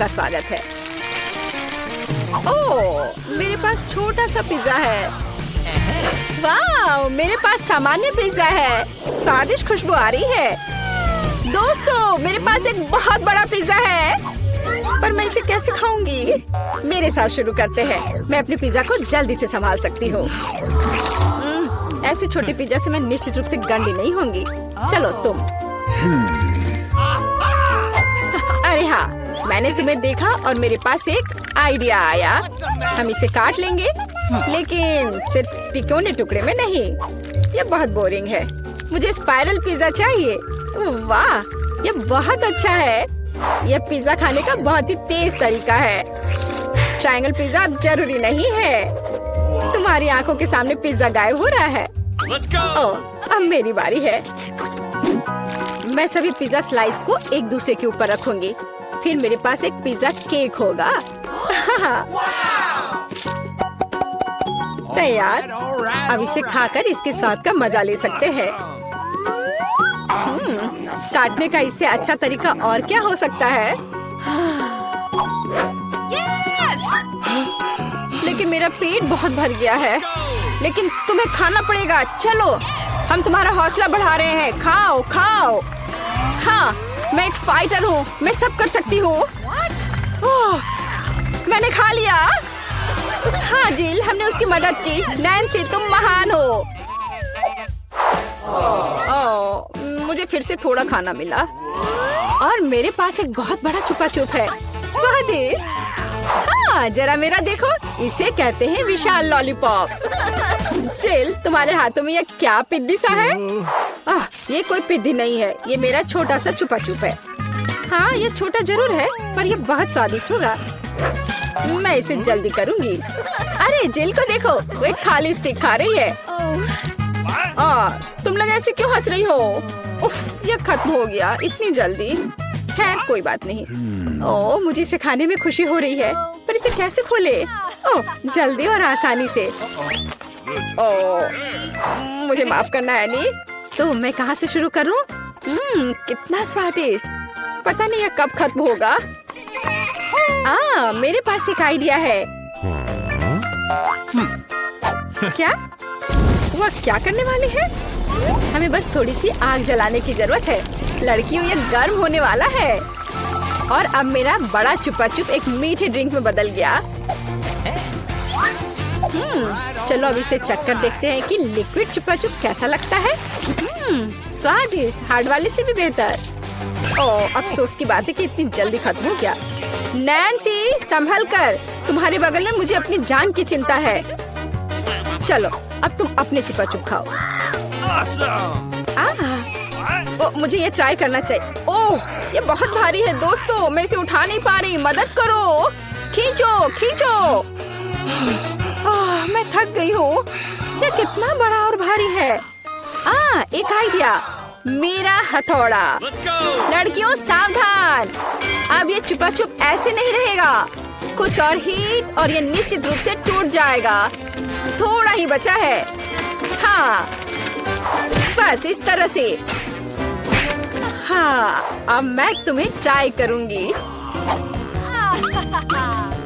आपका स्वागत है। ओह, मेरे पास छोटा सा पिज्जा है। वाह, मेरे पास सामान्य पिज्जा है। स्वादिष्ट खुशबू आ रही है। दोस्तों, मेरे पास एक बहुत बड़ा पिज्जा है, पर मैं इसे कैसे खाऊंगी? मेरे साथ शुरू करते हैं। मैं अपने पिज्जा को जल्दी से संभाल सकती हूँ। ऐसे छोटे पिज्जा से मैं निश्चित रूप से गंदी नहीं होंगी। चलो तुम। अरे हाँ, मैंने तुम्हें देखा और मेरे पास एक आइडिया आया। हम इसे काट लेंगे, लेकिन सिर्फ तिकोने टुकड़े में नहीं। ये बहुत बोरिंग है। मुझे स्पाइरल पिज्जा चाहिए। वाह, ये बहुत अच्छा है। यह पिज्जा खाने का बहुत ही तेज तरीका है। ट्रायंगल पिज्जा अब जरूरी नहीं है। तुम्हारी आंखों के सामने पिज्जा गायब हो रहा है। ओह, अब मेरी बारी है। मैं सभी पिज्जा स्लाइस को एक दूसरे के ऊपर रखूंगी। फिर मेरे पास एक पिज्जा केक होगा। तैयार। अब इसे खाकर इसके स्वाद का मजा ले सकते हैं। काटने का इससे अच्छा तरीका और क्या हो सकता है? लेकिन मेरा पेट बहुत भर गया है। लेकिन तुम्हें खाना पड़ेगा। चलो, हम तुम्हारा हौसला बढ़ा रहे हैं। खाओ खाओ। हाँ, मैं एक फाइटर हूँ। मैं सब कर सकती हूँ। मैंने खा लिया। हाँ जिल, हमने उसकी मदद की। नैन्सी, तुम महान हो। मुझे फिर से थोड़ा खाना मिला और मेरे पास एक बहुत बड़ा छुपा छुप है। स्वादिष्ट। हाँ, जरा मेरा देखो। इसे कहते हैं विशाल लॉलीपॉप। जिल, तुम्हारे हाथों में ये क्या पिद्दी सा है? ये कोई पिद्दी नहीं है। ये मेरा छोटा सा छुपा छुप है। हाँ, ये छोटा जरूर है, पर ये बहुत स्वादिष्ट होगा। मैं इसे जल्दी करूंगी। अरे जिल को देखो, वो एक खाली स्टिक खा रही है। तुम लोग ऐसे क्यों हंस रही हो? उफ, ये खत्म हो गया इतनी जल्दी। खैर, कोई बात नहीं। मुझे इसे खाने में खुशी हो रही है, पर इसे कैसे खोले? जल्दी और आसानी से। मुझे माफ करना एनी। तो मैं कहाँ से शुरू करूँ? कितना स्वादिष्ट। पता नहीं यह कब खत्म होगा। मेरे पास एक आइडिया है। क्या? वह क्या करने वाली है? हमें बस थोड़ी सी आग जलाने की जरूरत है। लड़कियों, ये गर्म होने वाला है। और अब मेरा बड़ा छुपा छुप एक मीठे ड्रिंक में बदल गया। चलो अब इसे चक्कर देखते हैं कि लिक्विड छुपा छुप कैसा लगता है। स्वादिष्ट, हार्ड वाले से भी बेहतर। अफसोस की बात है कि इतनी जल्दी खत्म हो गया। नैन्सी, संभल कर। तुम्हारे बगल में मुझे अपनी जान की चिंता है। चलो, अब तुम अपने छुपा छुप खाओ। मुझे ये ट्राई करना चाहिए। ओह, ये बहुत भारी है दोस्तों। मैं इसे उठा नहीं पा रही। मदद करो। खींचो खींचो। मैं थक गई हूँ। ये कितना बड़ा और भारी है। एक आइडिया। मेरा हथौड़ा। लड़कियों, सावधान। अब ये छुपा छुप ऐसे नहीं रहेगा। कुछ और हीट और ये निश्चित रूप से टूट जाएगा। थोड़ा ही बचा है। हाँ, बस इस तरह से। हाँ, अब मैं तुम्हें ट्राई करूंगी।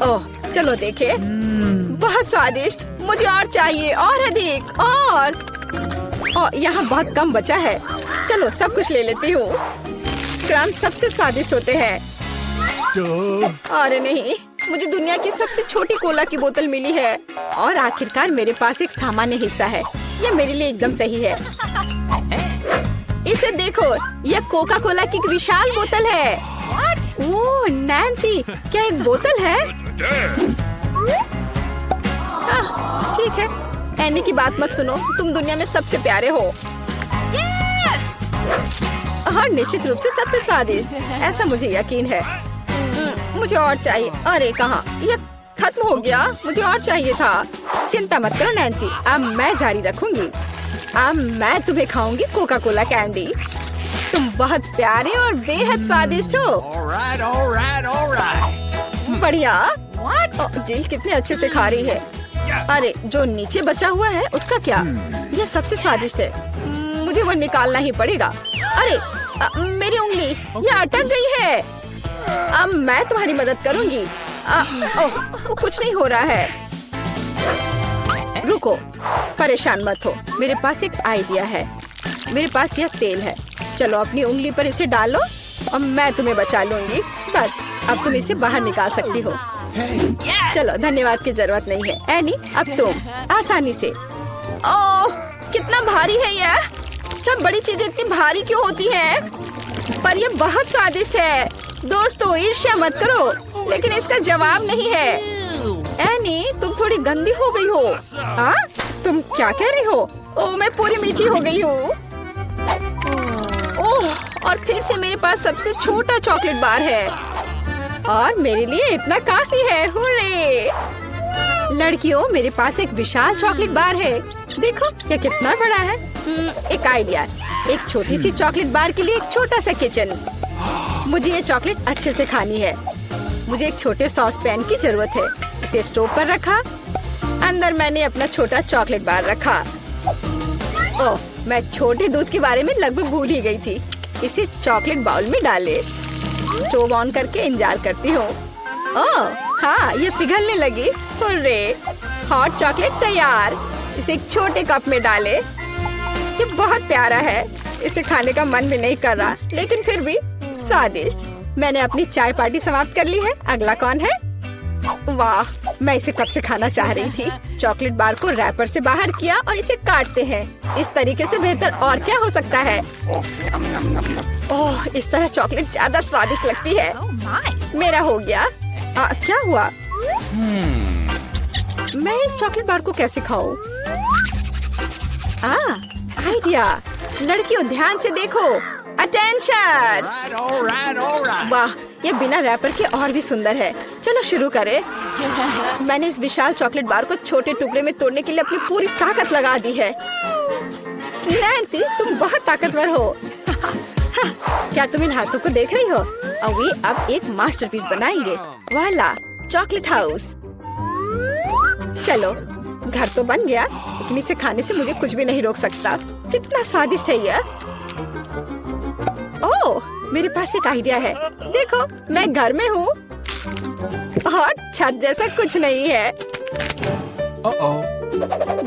ओह, चलो देखे। बहुत स्वादिष्ट। मुझे और चाहिए, और अधिक। और यहाँ बहुत कम बचा है। चलो, सब कुछ ले लेती हूँ। क्रम सबसे स्वादिष्ट होते हैं। अरे नहीं, मुझे दुनिया की सबसे छोटी कोला की बोतल मिली है। और आखिरकार मेरे पास एक सामान्य हिस्सा है। यह मेरे लिए एकदम सही है। इसे देखो, यह कोका कोला की एक विशाल बोतल है। ओह नैन्सी, क्या एक बोतल है? ठीक है, एनी की बात मत सुनो। तुम दुनिया में सबसे प्यारे हो। और निश्चित रूप से सबसे स्वादिष्ट। ऐसा मुझे यकीन है। मुझे और चाहिए। अरे कहाँ? यह खत्म हो गया। मुझे और चाहिए था। चिंता मत करो नैन्सी, अब मैं जारी रखूंगी। अब मैं तुम्हें खाऊंगी कोका कोला कैंडी। तुम बहुत प्यारे और बेहद स्वादिष्ट हो। बढ़िया। जिल कितने अच्छे से खा रही है। अरे, जो नीचे बचा हुआ है उसका क्या? यह सबसे स्वादिष्ट है। मुझे वो निकालना ही पड़ेगा। अरे, मेरी उंगली, यह अटक गई है। अब मैं तुम्हारी मदद करूंगी। ओह, वो कुछ नहीं हो रहा है। रुको, परेशान मत हो, मेरे पास एक आइडिया है। मेरे पास यह तेल है, चलो अपनी उंगली पर इसे डालो और मैं तुम्हें बचा लूंगी। बस अब तुम इसे बाहर निकाल सकती हो। चलो, धन्यवाद की जरूरत नहीं है। एनी, अब तुम आसानी से। ओह, कितना भारी है यह। सब बड़ी चीजें इतनी भारी क्यों होती हैं? पर यह बहुत स्वादिष्ट है। दोस्तों, ईर्ष्या मत करो, लेकिन इसका जवाब नहीं है। एनी, तुम थोड़ी गंदी हो गई हो। हाँ? तुम क्या कह रही हो? ओह, मैं पूरी मीठी हो गई हूँ। ओह, और फिर से मेरे पास सबसे छोटा चॉकलेट बार है और मेरे लिए इतना काफी है। हुर्रे! लड़कियों, मेरे पास एक विशाल चॉकलेट बार है। देखो ये कितना बड़ा है। एक आइडिया, एक छोटी सी चॉकलेट बार के लिए एक छोटा सा किचन। मुझे ये चॉकलेट अच्छे से खानी है। मुझे एक छोटे सॉस पैन की जरूरत है। इसे स्टोव पर रखा, अंदर मैंने अपना छोटा चॉकलेट बार रखा। ओह, मैं छोटे दूध के बारे में लगभग भूल ही गई थी। इसे चॉकलेट बाउल में डाले, स्टोव ऑन करके इंतजार करती हूँ। ओह हाँ, ये पिघलने लगी। हुर्रे! हॉट चॉकलेट तैयार। इसे एक छोटे कप में डाले। ये बहुत प्यारा है, इसे खाने का मन भी नहीं कर रहा, लेकिन फिर भी स्वादिष्ट। मैंने अपनी चाय पार्टी समाप्त कर ली है। अगला कौन है? वाह, मैं इसे कब से खाना चाह रही थी। चॉकलेट बार को रैपर से बाहर किया और इसे काटते हैं। इस तरीके से बेहतर और क्या हो सकता है? ओह, इस तरह चॉकलेट ज्यादा स्वादिष्ट लगती है। मेरा हो गया। क्या हुआ? मैं इस चॉकलेट बार को कैसे खाऊं? आइडिया। लड़कियों, ध्यान से देखो। अटेंशन! वाह, ये बिना रैपर के और भी सुंदर है। चलो शुरू करें। मैंने इस विशाल चॉकलेट बार को छोटे टुकड़े में तोड़ने के लिए अपनी पूरी ताकत लगा दी है। नैन्सी, तुम बहुत ताकतवर हो। क्या तुम इन हाथों को देख रही हो? और वे अब एक मास्टरपीस बनाएंगे। वाला, चॉकलेट हाउस। चलो, घर तो बन गया, लेकिन इसे खाने से मुझे कुछ भी नहीं रोक सकता। कितना स्वादिष्ट है यह। ओह, मेरे पास एक आइडिया है। देखो, मैं घर में हूँ और छत जैसा कुछ नहीं है।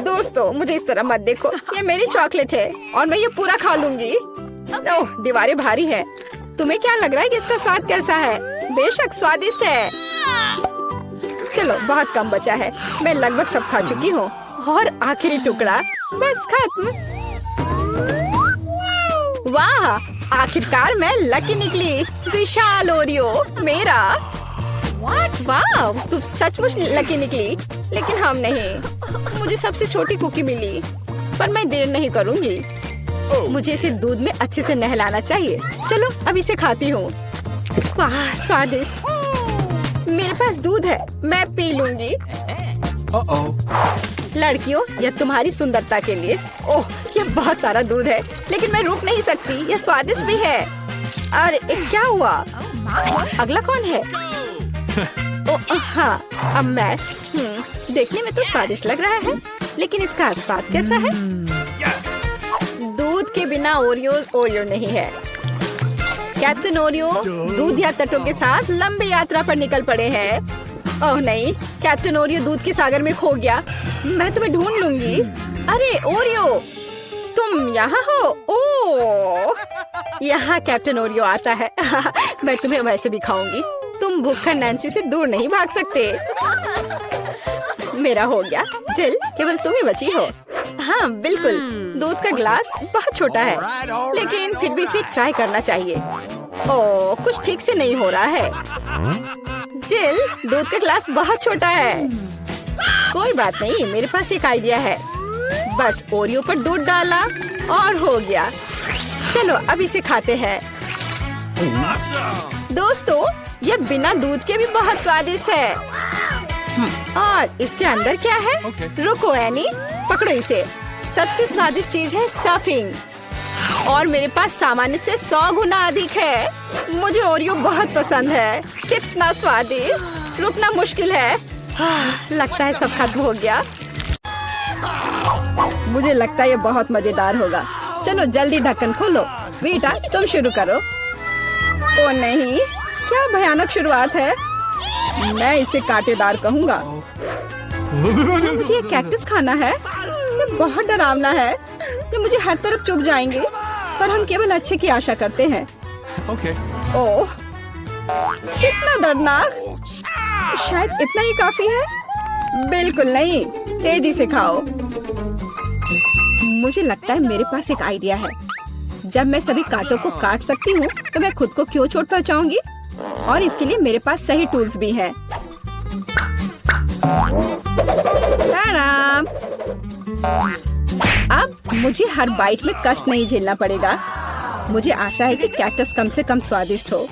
दोस्तों, मुझे इस तरह मत देखो। ये मेरी चॉकलेट है और मैं ये पूरा खा लूंगी। ओह, दीवारें भारी है। तुम्हें क्या लग रहा है कि इसका स्वाद कैसा है? बेशक स्वादिष्ट है। चलो, बहुत कम बचा है। मैं लगभग सब खा चुकी हूँ और आखिरी टुकड़ा, बस खत्म। वाह, आखिरकार मैं लकी निकली। विशाल ओरियो मेरा। वाह, तुम सचमुच लकी निकली। लेकिन हम नहीं। मुझे सबसे छोटी कुकी मिली, पर मैं देर नहीं करूँगी। मुझे इसे दूध में अच्छे से नहलाना चाहिए। चलो, अब इसे खाती हूँ। वाह, स्वादिष्ट। मेरे पास दूध है, मैं पी लूंगी। लड़कियों, यह तुम्हारी सुंदरता के लिए। ओह, यह बहुत सारा दूध है, लेकिन मैं रुक नहीं सकती। यह स्वादिष्ट भी है। अरे क्या हुआ? अगला कौन है? ओह हाँ, अब मैं। देखने में तो स्वादिष्ट लग रहा है, लेकिन इसका स्वाद कैसा है? दूध के बिना ओरियोज ओरियो नहीं है। कैप्टन ओरियो दूध या तटों के साथ लंबी यात्रा पर निकल पड़े हैं। ओह नहीं, कैप्टन ओरियो दूध के सागर में खो गया। मैं तुम्हें ढूंढ लूंगी। अरे ओरियो, तुम यहाँ हो? ओह, यहाँ कैप्टन ओरियो आता है। मैं तुम्हें वैसे भी खाऊंगी। तुम भूखा नैन्सी से दूर नहीं भाग सकते। मेरा हो गया। जिल, केवल तुम ही बची हो। हाँ बिल्कुल, दूध का ग्लास बहुत छोटा है, लेकिन फिर भी इसे ट्राई करना चाहिए। ओह, कुछ ठीक से नहीं हो रहा है। जिल, दूध का ग्लास बहुत छोटा है। कोई बात नहीं, मेरे पास एक आइडिया है। बस ओरियो पर दूध डाला और हो गया। चलो, अब इसे खाते हैं। दोस्तों, यह बिना दूध के भी बहुत स्वादिष्ट है। और इसके अंदर क्या है? रुको एनी, पकड़ो इसे। सबसे स्वादिष्ट चीज है स्टफिंग, और मेरे पास सामान्य से 100 गुना अधिक है। मुझे ओरियो बहुत पसंद है। कितना स्वादिष्ट, रुकना मुश्किल है। लगता है सब खत्म हो गया। मुझे लगता है ये बहुत मजेदार होगा। चलो जल्दी ढक्कन खोलो। बेटा, तुम शुरू करो। ओ नहीं, क्या भयानक शुरुआत है। मैं इसे कांटेदार कहूँगा। मुझे ये कैक्टस खाना है। ये बहुत डरावना है। ये मुझे हर तरफ चुभ जाएंगे। पर हम केवल अच्छे की आशा करते हैं। ओह, कितना दर्दनाक। शायद इतना ही काफी है। बिल्कुल नहीं, तेजी से खाओ। मुझे लगता है मेरे पास एक आइडिया है। जब मैं सभी कांटों को काट सकती हूँ तो मैं खुद को क्यों चोट पहुँचाऊंगी। और इसके लिए मेरे पास सही टूल्स भी हैं। अब मुझे हर बाइट में कष्ट नहीं झेलना पड़ेगा। मुझे आशा है कि कैक्टस कम से कम स्वादिष्ट हो।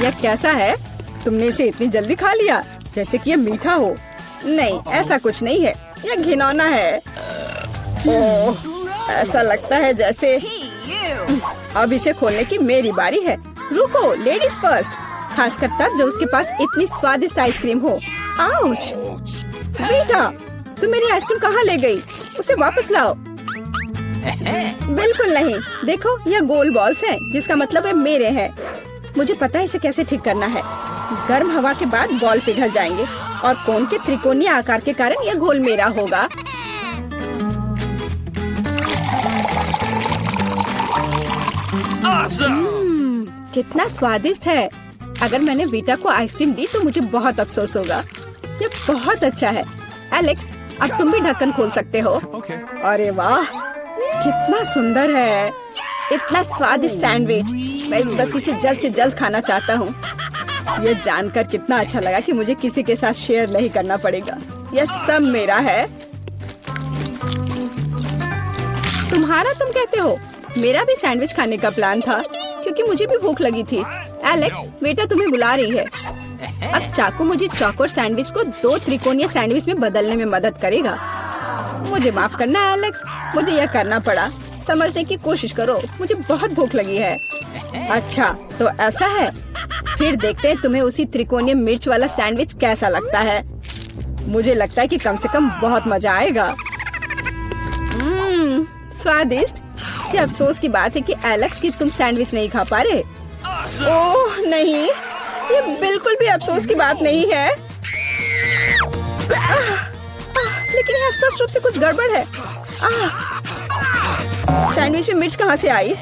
यह कैसा है? तुमने इसे इतनी जल्दी खा लिया जैसे कि यह मीठा हो। नहीं, ऐसा कुछ नहीं है। यह घिनौना है। ओह, ऐसा लगता है जैसे अब इसे खोलने की मेरी बारी है। रुको, लेडीज फर्स्ट। खासकर तब जब उसके पास इतनी स्वादिष्ट आइसक्रीम हो। आउच! बेटा, तुम मेरी आइसक्रीम कहाँ ले गई? उसे वापस लाओ। बिल्कुल नहीं। देखो, यह गोल बॉल्स हैं, जिसका मतलब है मेरे हैं। मुझे पता है इसे कैसे ठीक करना है। गर्म हवा के बाद बॉल पिघल जाएंगे और कोन के त्रिकोणीय आकार के कारण यह घोल मेरा होगा। कितना स्वादिष्ट है। अगर मैंने वीटा को आइसक्रीम दी तो मुझे बहुत अफसोस होगा। ये बहुत अच्छा है। एलेक्स, अब तुम भी ढक्कन खोल सकते हो। अरे वाह, कितना सुंदर है। इतना स्वादिष्ट सैंडविच। मैं बस इसे जल्द से जल्द खाना चाहता हूँ। ये जानकर कितना अच्छा लगा कि मुझे किसी के साथ शेयर नहीं करना पड़ेगा। यह सब मेरा है। तुम्हारा तुम कहते हो? मेरा भी सैंडविच खाने का प्लान था क्योंकि मुझे भी भूख लगी थी। एलेक्स, बेटा तुम्हें बुला रही है। अब चाकू मुझे चौकोर सैंडविच को 2 त्रिकोणीय सैंडविच में बदलने में मदद करेगा। मुझे माफ करना एलेक्स, मुझे यह करना पड़ा। समझने की कोशिश करो, मुझे बहुत भूख लगी है। अच्छा, तो ऐसा है। फिर देखते हैं तुम्हें उसी त्रिकोणीय मिर्च वाला सैंडविच कैसा लगता है। मुझे लगता है कि कम से कम बहुत मजा आएगा। स्वादिष्ट। ये अफसोस की बात है कि एलेक्स कि तुम सैंडविच नहीं खा पा रहे। ओह नहीं, ये बिल्कुल भी अफसोस की बात नहीं है। लेकिन यहाँ स्पष्ट रूप से कुछ गड़बड़ है। सैंडविच में मिर्च कहाँ से आई?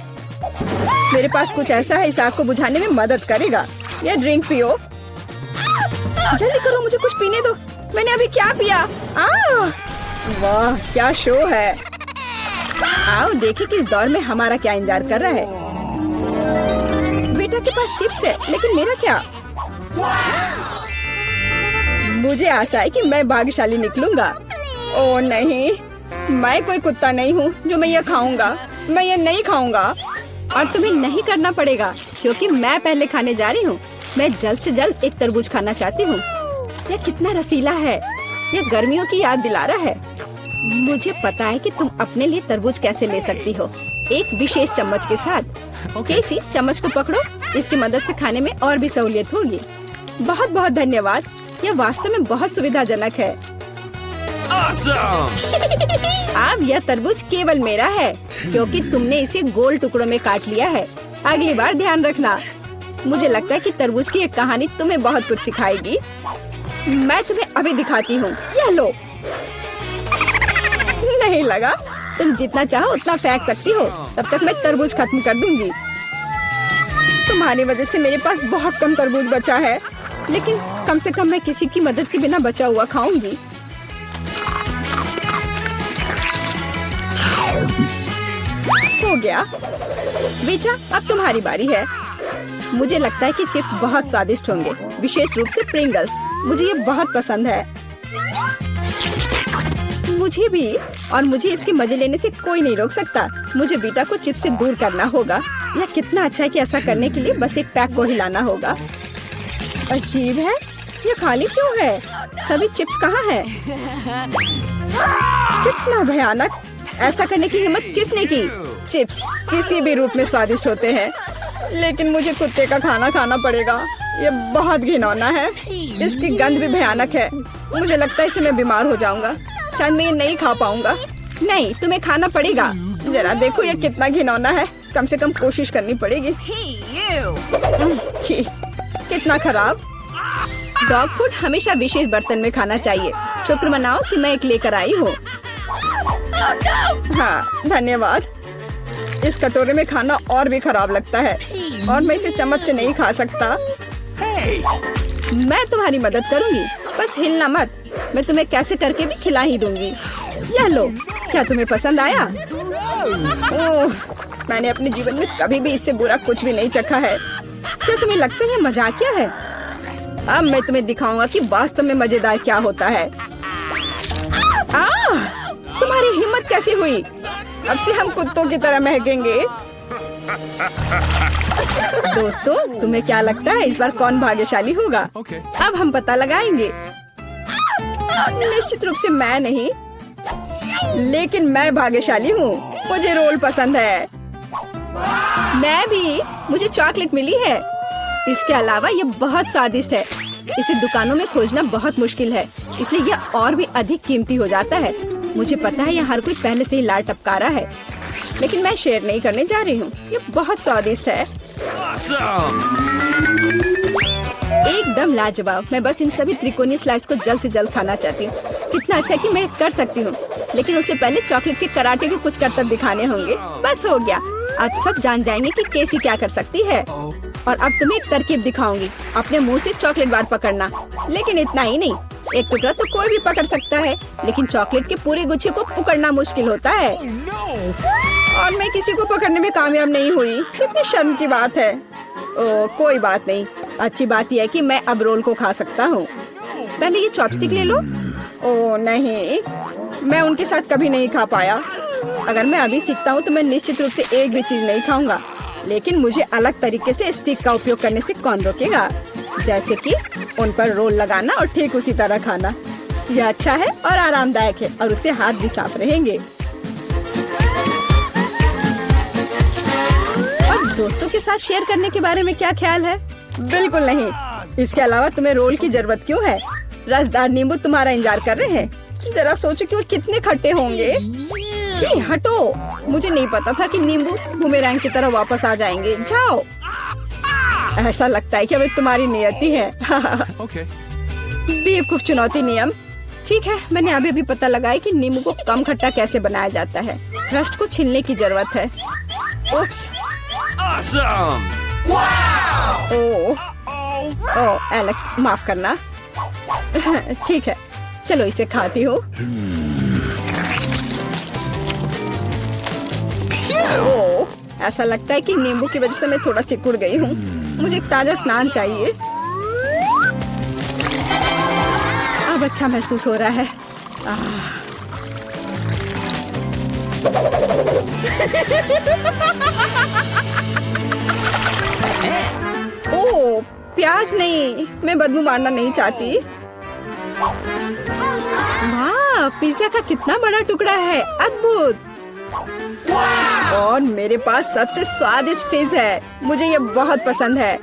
मेरे पास कुछ ऐसा है इस आग को बुझाने में मदद करेगा। यह ड्रिंक पियो। जल्दी करो, मुझे कुछ पीने दो। मैंने अभी क्या पिया? वाह, क्या शो है। आओ देखें कि इस दौर में हमारा क्या इंतजार कर रहा है। बेटा के पास चिप्स है, लेकिन मेरा क्या? मुझे आशा है कि मैं भाग्यशाली निकलूंगा। ओह नहीं, मैं कोई कुत्ता नहीं हूँ जो मैं ये खाऊंगा। मैं ये नहीं खाऊंगा। और तुम्हें नहीं करना पड़ेगा क्योंकि मैं पहले खाने जा रही हूँ। मैं जल्द से जल्द एक तरबूज खाना चाहती हूँ। यह कितना रसीला है। यह गर्मियों की याद दिला रहा है। मुझे पता है कि तुम अपने लिए तरबूज कैसे ले सकती हो, एक विशेष चम्मच के साथ। केसी, चम्मच को पकड़ो। इसकी मदद से खाने में और भी सहूलियत होगी। बहुत बहुत धन्यवाद। यह वास्तव में बहुत सुविधाजनक है। अब यह तरबूज केवल मेरा है क्योंकि तुमने इसे गोल टुकड़ों में काट लिया है। अगली बार ध्यान रखना। मुझे लगता है कि तरबूज की एक कहानी तुम्हें बहुत कुछ सिखाएगी। मैं तुम्हें अभी दिखाती हूँ। यह लो। नहीं लगा? तुम जितना चाहो उतना फेंक सकती हो। तब तक मैं तरबूज खत्म कर दूंगी। तुम्हारी वजह से मेरे पास बहुत कम तरबूज बचा है, लेकिन कम से कम मैं किसी की मदद के बिना बचा हुआ खाऊंगी। हो गया। बेटा, अब तुम्हारी बारी है। मुझे लगता है कि चिप्स बहुत स्वादिष्ट होंगे, विशेष रूप से प्रिंगल्स। मुझे ये बहुत पसंद है। मुझे भी। और मुझे इसके मजे लेने से कोई नहीं रोक सकता। मुझे बेटा को चिप्स से दूर करना होगा। यह कितना अच्छा है कि ऐसा करने के लिए बस एक पैक को हिलाना होगा। अजीब है, ये खाली क्यों है? सभी चिप्स कहाँ हैं? कितना भयानक। ऐसा करने की हिम्मत किसने की? चिप्स किसी भी रूप में स्वादिष्ट होते हैं, लेकिन मुझे कुत्ते का खाना खाना पड़ेगा। ये बहुत घिनौना है। इसकी गंध भी भयानक है। मुझे लगता है इससे मैं बीमार हो जाऊंगा। शायद मैं ये नहीं खा पाऊंगा। नहीं, तुम्हें खाना पड़ेगा। जरा देखो ये कितना घिनौना है। कम से कम कोशिश करनी पड़ेगी। छी, कितना खराब। डॉग फूड हमेशा विशेष बर्तन में खाना चाहिए। शुक्र मनाओ कि मैं एक लेकर आई हूँ। हाँ, धन्यवाद। इस कटोरे में खाना और भी खराब लगता है और मैं इसे चम्मच से नहीं खा सकता। मैं तुम्हारी मदद करूंगी, बस हिलना मत। मैं तुम्हें कैसे करके भी खिला ही दूंगी। यह लो, क्या तुम्हें पसंद आया? ओह, मैंने अपने जीवन में कभी भी इससे बुरा कुछ भी नहीं चखा है। क्या तुम्हें लगता है मजाकिया है? अब मैं तुम्हें दिखाऊंगा कि वास्तव में मजेदार क्या होता है। तुम्हारी हिम्मत कैसी हुई? अब से हम कुत्तों की तरह महकेंगे। दोस्तों, तुम्हें क्या लगता है इस बार कौन भाग्यशाली होगा? अब हम पता लगाएंगे। निश्चित रूप से मैं नहीं, लेकिन मैं भाग्यशाली हूँ। मुझे रोल पसंद है। मैं भी। मुझे चॉकलेट मिली है। इसके अलावा ये बहुत स्वादिष्ट है। इसे दुकानों में खोजना बहुत मुश्किल है, इसलिए यह और भी अधिक कीमती हो जाता है। मुझे पता है यह हर कोई पहले से ही लार टपका रहा है, लेकिन मैं शेयर नहीं करने जा रही हूँ। ये बहुत स्वादिष्ट है। एकदम लाजवाब। मैं बस इन सभी त्रिकोणीय स्लाइस को जल्द से जल्द खाना चाहती हूँ। कितना अच्छा है कि मैं कर सकती हूँ, लेकिन उससे पहले चॉकलेट के कराटे के कुछ करतब दिखाने होंगे। बस हो गया। अब सब जान जाएंगे कि केसी क्या कर सकती है। और अब तुम्हें एक तरकीब दिखाऊंगी। अपने मुंह से चॉकलेट बार पकड़ना, लेकिन इतना ही नहीं। एक टुकड़ा तो कोई भी पकड़ सकता है, लेकिन चॉकलेट के पूरे गुच्छे को पकड़ना मुश्किल होता है। और मैं किसी को पकड़ने में कामयाब नहीं हुई। कितनी शर्म की बात है। ओह, कोई बात नहीं। अच्छी बात यह है कि मैं अब रोल को खा सकता हूँ। पहले ये चॉपस्टिक ले लो। ओह नहीं, मैं उनके साथ कभी नहीं खा पाया। अगर मैं अभी सीखता हूँ तो मैं निश्चित रूप से एक भी चीज नहीं खाऊंगा, लेकिन मुझे अलग तरीके से स्टिक का उपयोग करने से कौन रोकेगा? जैसे कि उन पर रोल लगाना और ठीक उसी तरह खाना। यह अच्छा है और आरामदायक है, और उससे हाथ भी साफ रहेंगे। और दोस्तों के साथ शेयर करने के बारे में क्या ख्याल है? बिल्कुल नहीं। इसके अलावा तुम्हें रोल की जरूरत क्यों है? रसदार नींबू तुम्हारा इंतजार कर रहे हैं। जरा सोचो कि वो कितने खट्टे होंगे। छी, हटो। मुझे नहीं पता था कि नींबू बूमेरैंग की तरह वापस आ जाएंगे। जाओ। ऐसा लगता है कि अब तुम्हारी नियति है। बेवकूफ चुनौती नियम। ठीक है, मैंने अभी भी पता लगाया कि नींबू को कम खट्टा कैसे बनाया जाता है। क्रस्ट को छीलने की जरूरत है। उप्स। ओह, एलेक्स, माफ करना। ठीक है, चलो इसे खाती हूँ। ओह, ऐसा लगता है कि नींबू की वजह से मैं थोड़ा सिकुड़ गई हूँ। मुझे एक ताजा स्नान चाहिए। अब अच्छा महसूस हो रहा है। ओह, प्याज नहीं। मैं बदबू मारना नहीं चाहती। वाह, पिज्जा का कितना बड़ा टुकड़ा है। अद्भुत। और मेरे पास सबसे स्वादिष्ट फिज है। मुझे ये बहुत पसंद है।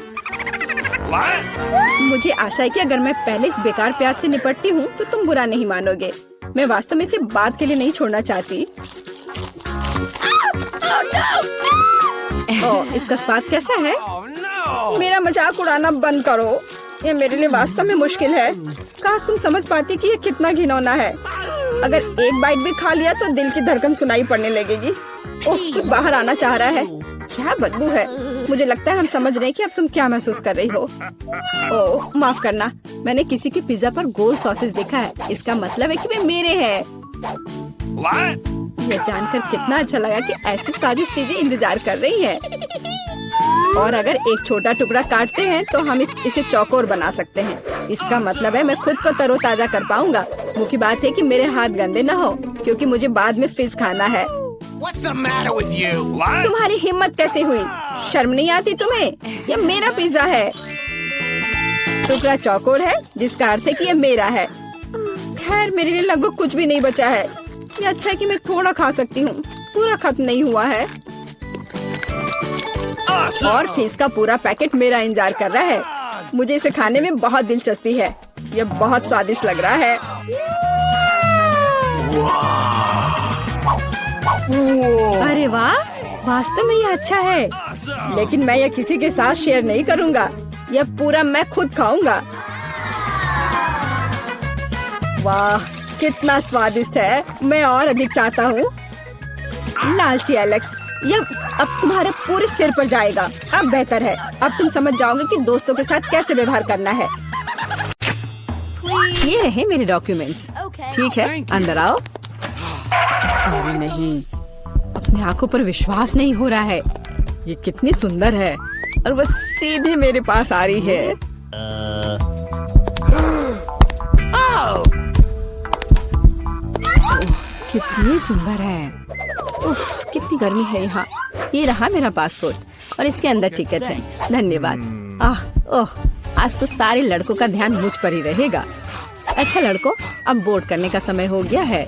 मुझे आशा है कि अगर मैं पहले इस बेकार प्याज से निपटती हूँ तो तुम बुरा नहीं मानोगे। मैं वास्तव में इसे बात के लिए नहीं छोड़ना चाहती। ओह, इसका स्वाद कैसा है? मेरा मजाक उड़ाना बंद करो। ये मेरे लिए वास्तव में मुश्किल है। काश तुम समझ पाती कि ये कितना घिनौना है। अगर एक बाइट भी खा लिया तो दिल की धड़कन सुनाई पड़ने लगेगी। ओह, कुछ बाहर आना चाह रहा है। क्या बदबू है। मुझे लगता है हम समझ रहे हैं कि अब तुम क्या महसूस कर रही हो। ओह, माफ करना। मैंने किसी के पिज्जा पर गोल सॉसेज देखा है। इसका मतलब है कि वे मेरे हैं। यह जानकर कितना अच्छा लगा कि ऐसी स्वादिष्ट चीजें इंतजार कर रही हैं। और अगर एक छोटा टुकड़ा काटते हैं तो हम इसे चौकोर बना सकते हैं। इसका मतलब है मैं खुद को तरोताजा कर पाऊंगा। मुख्य बात है कि मेरे हाथ गंदे न हो, क्योंकि मुझे बाद में फिज खाना है। तुम्हारी हिम्मत कैसे हुई? शर्म नहीं आती तुम्हें? यह मेरा पिज्जा है। टुकड़ा चौकोर है, जिसका अर्थ है कि यह मेरा है। खैर, मेरे लिए लगभग कुछ भी नहीं बचा है। ये अच्छा है कि मैं थोड़ा खा सकती हूँ। पूरा खत्म नहीं हुआ है। और फिश का पूरा पैकेट मेरा इंतजार कर रहा है। मुझे इसे खाने में बहुत दिलचस्पी है। यह बहुत स्वादिष्ट लग रहा है। अरे वाह, वास्तव में ये अच्छा है, लेकिन मैं ये किसी के साथ शेयर नहीं करूँगा। यह पूरा मैं खुद खाऊंगा। वाह, कितना स्वादिष्ट है। मैं और अधिक चाहता हूँ। लालची एलेक्स, यह अब तुम्हारे पूरे सिर पर जाएगा। अब बेहतर है, अब तुम समझ जाओगे कि दोस्तों के साथ कैसे व्यवहार करना है। ये रहे मेरे डॉक्यूमेंट्स। ठीक है, अंदर आओ। अरे नहीं, अपनी आंखों पर विश्वास नहीं हो रहा है। ये कितनी सुंदर है और बस सीधे मेरे पास आ रही है। कितनी सुंदर है। उफ, कितनी गर्मी है यहाँ। ये रहा मेरा पासपोर्ट और इसके अंदर टिकट है। धन्यवाद। ओह, आज तो सारे लड़कों का ध्यान मुझ पर ही रहेगा। अच्छा लड़कों, अब बोर्ड करने का समय हो गया है।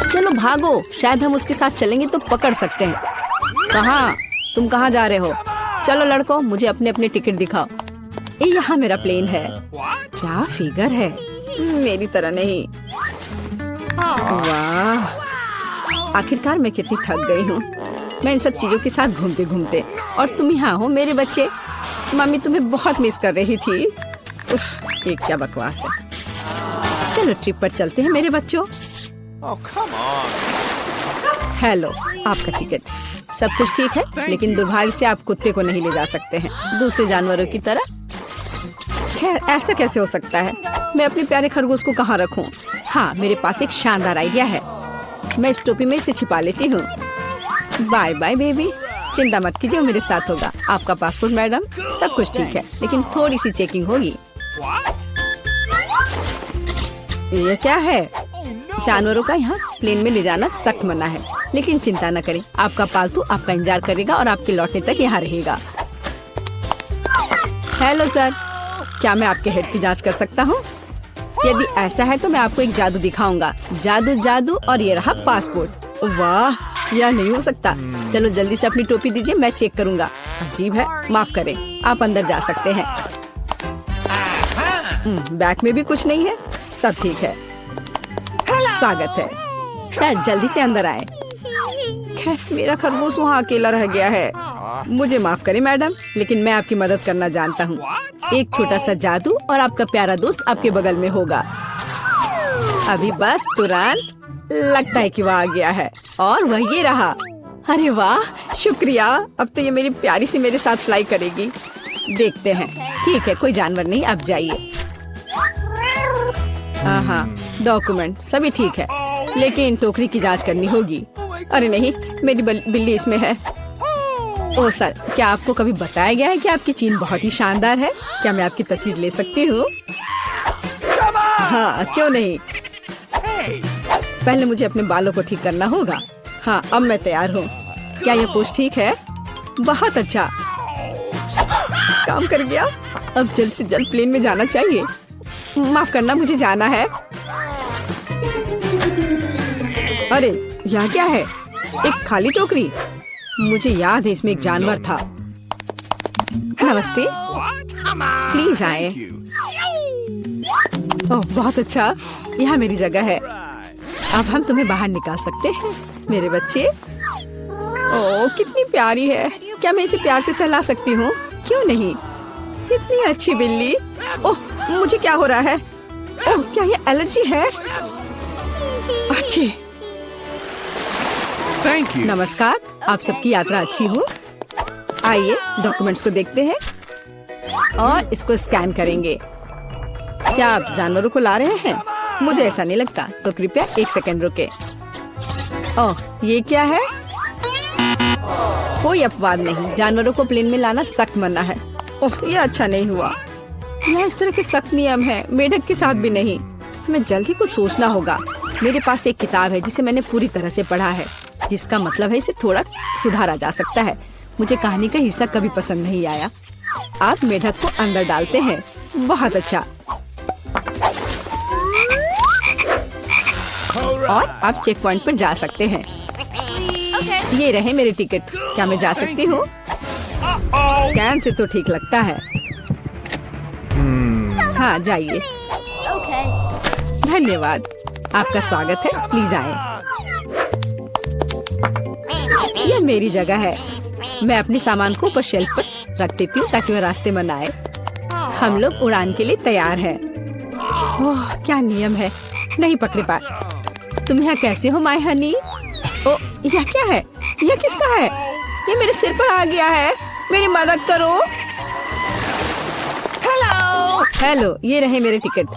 चलो भागो, शायद हम उसके साथ चलेंगे तो पकड़ सकते हैं। कहाँ? तुम कहाँ जा रहे हो? चलो लड़कों, मुझे अपने अपने टिकट दिखाओ। ये यहाँ मेरा प्लेन है। क्या फिगर है, मेरी तरह नहीं। वाह, आखिरकार मैं कितनी थक गई हूँ। मैं इन सब चीजों के साथ घूमते घूमते, और तुम यहाँ हो मेरे बच्चे। मम्मी तुम्हें बहुत मिस कर रही थी। उफ, ये क्या बकवास है। चलो ट्रिप पर चलते हैं मेरे बच्चों। हेलो, आपका टिकट। सब कुछ ठीक है, लेकिन दुर्भाग्य से आप कुत्ते को नहीं ले जा सकते हैं, दूसरे जानवरों की तरह। खैर, ऐसा कैसे हो सकता है? मैं अपने प्यारे खरगोश को कहाँ रखूं? हाँ, मेरे पास एक शानदार आइडिया है। मैं इस टोपी में इसे छिपा लेती हूँ। बाय बाय बेबी, चिंता मत कीजिए, मेरे साथ होगा। आपका पासपोर्ट मैडम, सब कुछ ठीक है, लेकिन थोड़ी सी चेकिंग होगी। ये क्या है? जानवरों का यहाँ प्लेन में ले जाना सख्त मना है, लेकिन चिंता न करें, आपका पालतू आपका इंतजार करेगा और आपके लौटने तक यहाँ रहेगा। हेलो सर, क्या मैं आपके हेड की जांच कर सकता हूँ? यदि ऐसा है तो मैं आपको एक जादू दिखाऊंगा। जादू जादू, और ये रहा पासपोर्ट। वाह, यह नहीं हो सकता। चलो जल्दी से अपनी टोपी दीजिए, मैं चेक करूंगा। अजीब है, माफ करें, आप अंदर जा सकते हैं। बैग में भी कुछ नहीं है, सब ठीक है। स्वागत है सर, जल्दी से अंदर आए। खैर, मेरा खरगोश वहाँ अकेला रह गया है। मुझे माफ करें मैडम, लेकिन मैं आपकी मदद करना जानता हूँ। एक छोटा सा जादू और आपका प्यारा दोस्त आपके बगल में होगा। अभी बस तुरंत, लगता है कि वह आ गया है, और वह ये रहा। अरे वाह, शुक्रिया। अब तो ये मेरी प्यारी सी मेरे साथ फ्लाई करेगी। देखते हैं। ठीक है, कोई जानवर नहीं, आप जाइए। हाँ, डॉक्यूमेंट सभी ठीक है, लेकिन टोकरी की जांच करनी होगी। अरे नहीं, मेरी बिल्ली इसमें है। ओह सर, क्या आपको कभी बताया गया है कि आपकी चीन बहुत ही शानदार है? क्या मैं आपकी तस्वीर ले सकती हूँ? हाँ, क्यों नहीं। पहले मुझे अपने बालों को ठीक करना होगा। हाँ, अब मैं तैयार हूँ। क्या यह पोस्ट ठीक है? बहुत अच्छा, काम कर गया। अब जल्द से जल्द प्लेन में जाना चाहिए। माफ करना, मुझे जाना है। अरे, यह क्या है? एक खाली टोकरी। मुझे याद है इसमें एक जानवर था। नमस्ते, प्लीज आए। ओह, बहुत अच्छा, यहाँ मेरी जगह है। अब हम तुम्हें बाहर निकाल सकते हैं मेरे बच्चे। ओह, कितनी प्यारी है। क्या मैं इसे प्यार से सहला सकती हूँ? क्यों नहीं, इतनी अच्छी बिल्ली। ओह, मुझे क्या हो रहा है? ओह, क्या ये एलर्जी है? अच्छी। नमस्कार, आप सबकी यात्रा अच्छी हो। आइए, डॉक्यूमेंट्स को देखते हैं और इसको स्कैन करेंगे। क्या आप जानवरों को ला रहे हैं? मुझे ऐसा नहीं लगता, तो कृपया 1 सेकंड रुके। ओह, ये क्या है? कोई अपवाद नहीं, जानवरों को प्लेन में लाना सख्त मना है। ओह, ये अच्छा नहीं हुआ। यहाँ इस तरह के सख्त नियम है, मेढक के साथ भी नहीं। हमें जल्दी कुछ सोचना होगा। मेरे पास एक किताब है जिसे मैंने पूरी तरह से पढ़ा है, जिसका मतलब है इसे थोड़ा सुधारा जा सकता है। मुझे कहानी का हिस्सा कभी पसंद नहीं आया। आप मेढक को अंदर डालते हैं, बहुत अच्छा। और आप चेक पॉइंट पर जा सकते हैं। ये रहे मेरे टिकट। क्या मैं जा सकती हूँ? स्कैन से तो ठीक लगता है। हाँ, जाइए। धन्यवाद। आपका स्वागत है, प्लीज आए। यह मेरी जगह है। मैं अपने सामान को ऊपर शेल्फ पर रख देती हूँ ताकि वह रास्ते में न आए। हम लोग उड़ान के लिए तैयार हैं। ओह, क्या नियम है, नहीं पकड़े पाए। तुम यहाँ कैसे हो माय हनी? ओ, यह क्या है? यह किसका है? ये मेरे सिर पर आ गया है, मेरी मदद करो। हेलो, ये रहे मेरे टिकट।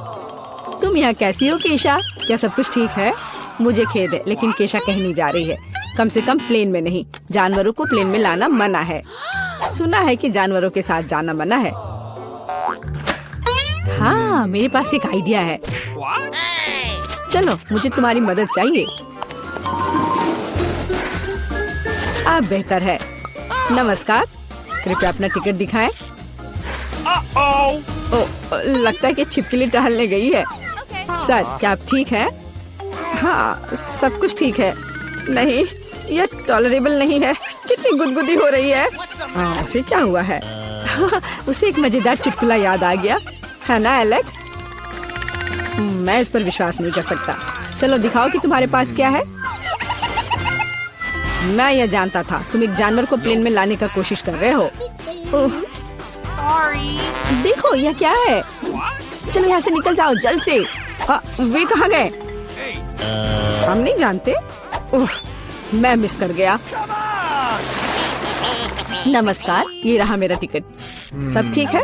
तुम यहाँ कैसी हो केशा? क्या सब कुछ ठीक है? मुझे खेद है, लेकिन केशा कहीं नहीं जा रही है, कम से कम प्लेन में नहीं। जानवरों को प्लेन में लाना मना है। सुना है कि जानवरों के साथ जाना मना है। हाँ, मेरे पास एक आइडिया है। चलो, मुझे तुम्हारी मदद चाहिए। आप बेहतर है। नमस्कार, कृपया अपना टिकट दिखाएं। ओ, लगता है कि छिपकली टहलने गई है। सर, क्या आप ठीक हैं? हाँ, सब कुछ ठीक है। नहीं, यह टॉलरेबल नहीं है। कितनी गुदगुदी हो रही है। उसे क्या हुआ है? उसे एक मजेदार चुटकुला याद आ गया है ना एलेक्स? मैं इस पर विश्वास नहीं कर सकता। चलो दिखाओ कि तुम्हारे पास क्या है। मैं यह जानता था, तुम एक जानवर को प्लेन में लाने का कोशिश कर रहे हो। देखो, यह क्या है? चलो यहाँ से निकल जाओ जल्द से। वे कहाँ गए? हम नहीं जानते। मैं मिस कर गया। नमस्कार, ये रहा मेरा टिकट। सब ठीक है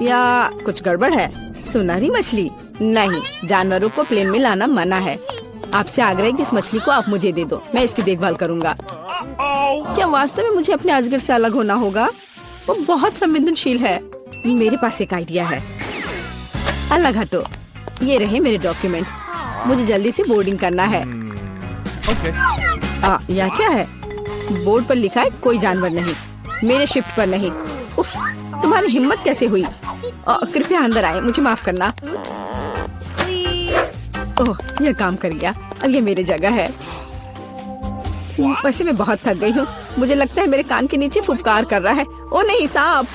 या कुछ गड़बड़ है? सुनहरी मछली? नहीं, जानवरों को प्लेन में लाना मना है। आपसे आग्रह है कि इस मछली को आप मुझे दे दो, मैं इसकी देखभाल करूंगा। क्या वास्तव में मुझे अपने अजगर से अलग होना होगा? वो बहुत संवेदनशील है। मेरे पास एक आइडिया है। अलग हटो। ये रहे मेरे डॉक्यूमेंट। मुझे जल्दी से बोर्डिंग करना है। यह क्या है? बोर्ड पर लिखा है कोई जानवर नहीं, मेरे शिफ्ट पर नहीं। उफ, तुम्हारी हिम्मत कैसे हुई? कृपया अंदर आए, मुझे माफ करना। ओह, यह काम कर गया। अब ये मेरी जगह है। वैसे मैं बहुत थक गई हूँ। मुझे लगता है मेरे कान के नीचे फुफकार कर रहा है। ओ नहीं, सांप।